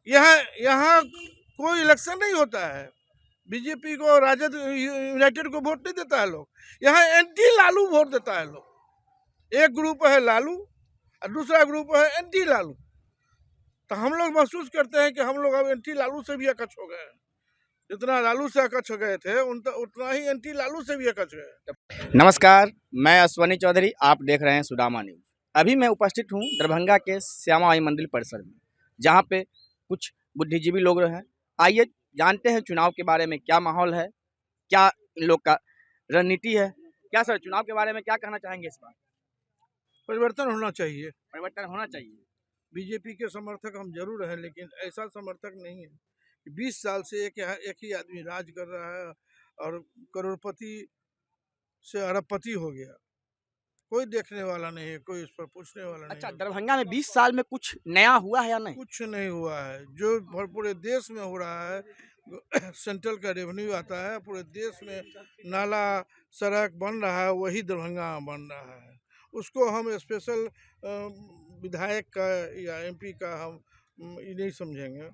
यहाँ यहाँ कोई इलेक्शन नहीं होता है। बीजेपी को, राजद यूनाइटेड को वोट नहीं देता है लोग। यहाँ एंटी लालू वोट देता है लोग। एक ग्रुप है लालू और दूसरा ग्रुप है एंटी लालू। तो हम लोग महसूस करते हैं कि हम लोग अब एंटी लालू से भी अकच्छ हो गए हैं। जितना लालू से अकच्छ हो गए थे उतना ही एंटी लालू से भी अकच्छ गए। नमस्कार, मैं अश्वनी चौधरी, आप देख रहे हैं सुदामा न्यूज। अभी मैं उपस्थित हूं दरभंगा के श्यामा माई मंदिर परिसर में, जहां पे कुछ बुद्धिजीवी लोग हैं। आइए जानते हैं चुनाव के बारे में क्या माहौल है, क्या इन लोग का रणनीति है। क्या सर, चुनाव के बारे में क्या कहना चाहेंगे इस बार? परिवर्तन होना चाहिए। परिवर्तन होना चाहिए। बीजेपी के समर्थक हम जरूर हैं, लेकिन ऐसा समर्थक नहीं है कि 20 साल से एक ही आदमी राज कर रहा है और करोड़पति से अरबपति हो गया। कोई देखने वाला नहीं है, कोई इस पर पूछने वाला नहीं। अच्छा, दरभंगा में 20 साल में कुछ नया हुआ है या नहीं? कुछ नहीं हुआ है। जो पूरे देश में हो रहा है, सेंट्रल का रेवेन्यू आता है, पूरे देश में नाला सड़क बन रहा है, वही दरभंगा में बन रहा है। उसको हम स्पेशल विधायक का या एमपी का हम ये नहीं समझेंगे।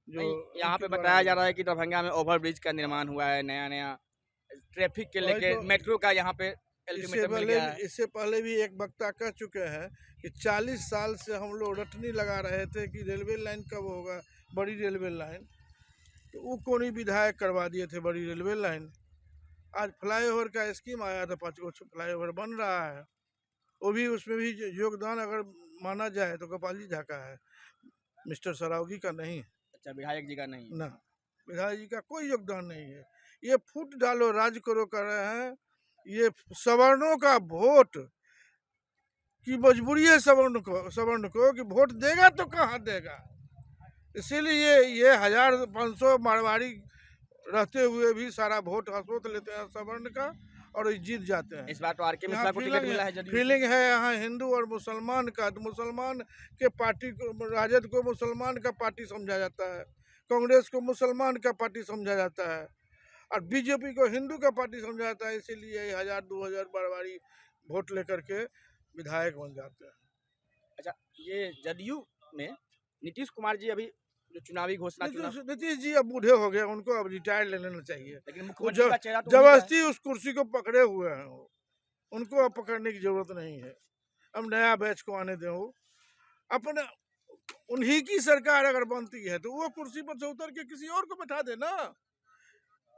जो यहाँ पे बताया जा रहा है कि दरभंगा में ओवरब्रिज का निर्माण हुआ है, नया ट्रैफिक के लेके मेट्रो का यहाँ पे इससे पहले भी एक वक्ता कह चुके हैं कि 40 साल से हम लोग रटनी लगा रहे थे कि रेलवे लाइन कब होगा, बड़ी रेलवे लाइन। तो वो कौन ही विधायक करवा दिए थे बड़ी रेलवे लाइन। आज फ्लाईओवर का स्कीम आया था, 5 गो फ्लाईओवर बन रहा है। वो भी, उसमें भी योगदान अगर माना जाए तो गोपाल जी झा का है, मिस्टर सरावगी का नहीं। अच्छा, विधायक जी का नहीं ना, विधायक जी का कोई योगदान नहीं है। ये फूट डालो राज करो कर रहे हैं। ये सवर्णों का वोट की मजबूरी है सवर्ण को कि वोट देगा तो कहाँ देगा। इसीलिए ये 1500 मारवाड़ी रहते हुए भी सारा वोट हंसोत लेते हैं सवर्ण का और जीत जाते हैं। इस बार तो आरके मिश्रा को टिकट मिला है। फीलिंग है यहाँ हिंदू और मुसलमान का। तो मुसलमान के पार्टी को, राजद को मुसलमान का पार्टी समझा जाता है, कांग्रेस को मुसलमान का पार्टी समझा जाता है और बीजेपी को हिंदू का पार्टी समझा जाता है। इसीलिए 1000-2000 मारवाड़ी वोट लेकर के विधायक बन जाते हैं। अच्छा, ये जदयू में नीतीश कुमार जी अभी जो चुनावी घोषणा, नीतीश जी अब बूढ़े हो गए, उनको अब रिटायर ले लेना चाहिए। लेकिन मुख्यमंत्री का चेहरा तो जबरदस्ती उस कुर्सी को पकड़े हुए हैं, उनको अब पकड़ने की जरूरत नहीं है। अब नया बैच को आने दो। अपने उन्हीं की सरकार अगर बनती है तो वो कुर्सी पर से उतर के किसी और को बैठा देना।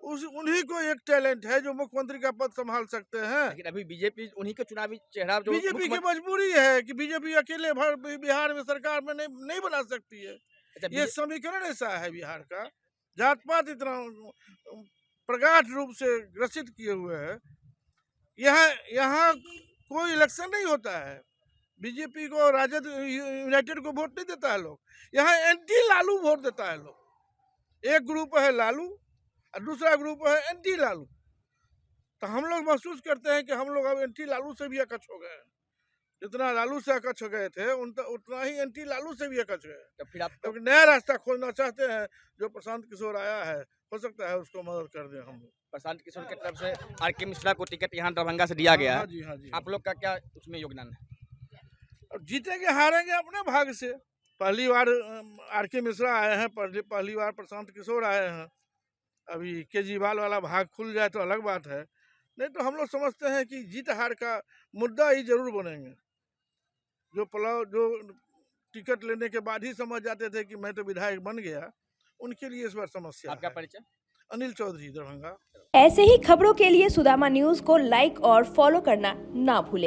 उन्हीं को एक टैलेंट है जो मुख्यमंत्री का पद संभाल सकते हैं। लेकिन अभी बीजेपी उन्हीं का चुनावी चेहरा, जो बीजेपी की मजबूरी है कि बीजेपी अकेले बिहार में सरकार में नहीं बना सकती है। अच्छा, ये समीकरण ऐसा है बिहार का। जात पात इतना प्रगाढ़ रूप से ग्रसित किए हुए है। यहाँ कोई इलेक्शन नहीं होता है। बीजेपी को, राजद यूनाइटेड को वोट नहीं देता है लोग। यहाँ एंटी लालू वोट देता है लोग। एक ग्रुप है लालू और दूसरा ग्रुप है एंटी लालू। तो हम लोग महसूस करते हैं कि हम लोग अब एंटी लालू से भी अकच्छ हो गए हैं। जितना लालू से अकच्छ हो गए थे उतना ही एंटी लालू से भी अकच्छ गए। तो फिर आप तो नया रास्ता खोजना चाहते हैं। जो प्रशांत किशोर आया है, हो सकता है उसको मदद कर दें हम लोग। प्रशांत किशोर की तरफ से आरके मिश्रा को टिकट यहाँ दरभंगा से दिया गया है। जी हाँ जी। आप लोग का क्या उसमें योगदान है? और जीतेंगे हारेंगे अपने भाग से। पहली बार आरके मिश्रा आए हैं, पहली बार प्रशांत किशोर आए हैं। अभी केजरीवाल वाला भाग खुल जाए तो अलग बात है। नहीं तो हम लोग समझते हैं कि जीत हार का मुद्दा ही जरूर बनेंगे। जो टिकट लेने के बाद ही समझ जाते थे कि मैं तो विधायक बन गया, उनके लिए इस बार समस्या। आपका परिचय? अनिल चौधरी, दरभंगा। ऐसे ही खबरों के लिए सुदामा न्यूज को लाइक और फॉलो करना ना भूलें।